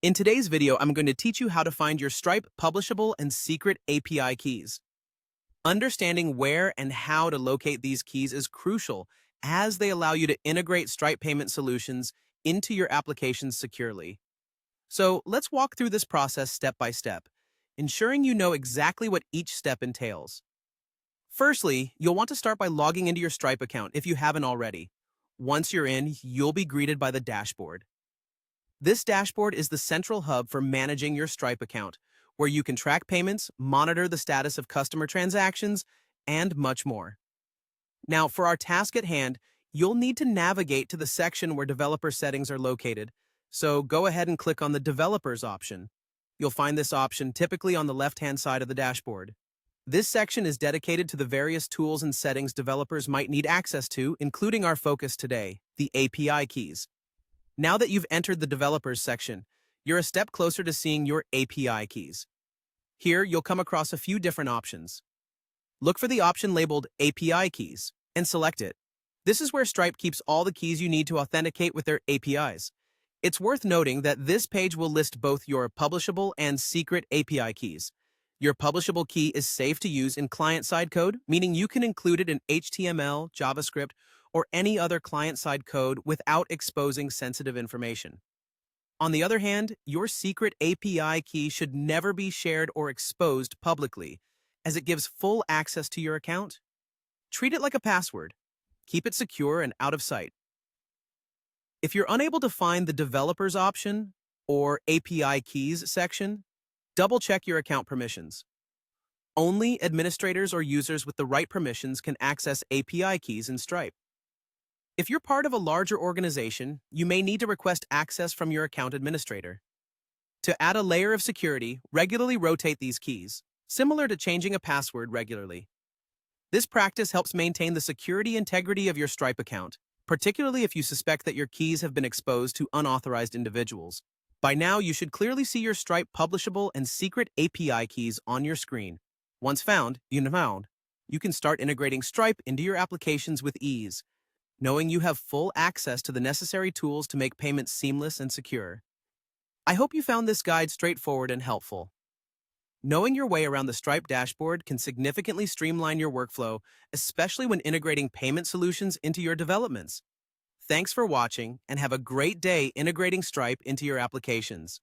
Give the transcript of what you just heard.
In today's video, I'm going to teach you how to find your Stripe publishable and secret API keys. Understanding where and how to locate these keys is crucial as they allow you to integrate Stripe payment solutions into your applications securely. So let's walk through this process step by step, ensuring you know exactly what each step entails. Firstly, you'll want to start by logging into your Stripe account if you haven't already. Once you're in, you'll be greeted by the dashboard. This dashboard is the central hub for managing your Stripe account, where you can track payments, monitor the status of customer transactions, and much more. Now, for our task at hand, you'll need to navigate to the section where developer settings are located, so go ahead and click on the Developers option. You'll find this option typically on the left-hand side of the dashboard. This section is dedicated to the various tools and settings developers might need access to, including our focus today, the API keys. Now that you've entered the Developers section, you're a step closer to seeing your API keys. Here, you'll come across a few different options. Look for the option labeled API keys and select it. This is where Stripe keeps all the keys you need to authenticate with their APIs. It's worth noting that this page will list both your publishable and secret API keys. Your publishable key is safe to use in client-side code, meaning you can include it in HTML, JavaScript, or any other client-side code without exposing sensitive information. On the other hand, your secret API key should never be shared or exposed publicly, as it gives full access to your account. Treat it like a password. Keep it secure and out of sight. If you're unable to find the Developers option or API keys section, double-check your account permissions. Only administrators or users with the right permissions can access API keys in Stripe. If you're part of a larger organization, you may need to request access from your account administrator. To add a layer of security, regularly rotate these keys, similar to changing a password regularly. This practice helps maintain the security integrity of your Stripe account, particularly if you suspect that your keys have been exposed to unauthorized individuals. By now, you should clearly see your Stripe publishable and secret API keys on your screen. Once found, you can start integrating Stripe into your applications with ease, knowing you have full access to the necessary tools to make payments seamless and secure. I hope you found this guide straightforward and helpful. Knowing your way around the Stripe dashboard can significantly streamline your workflow, especially when integrating payment solutions into your developments. Thanks for watching, and have a great day integrating Stripe into your applications.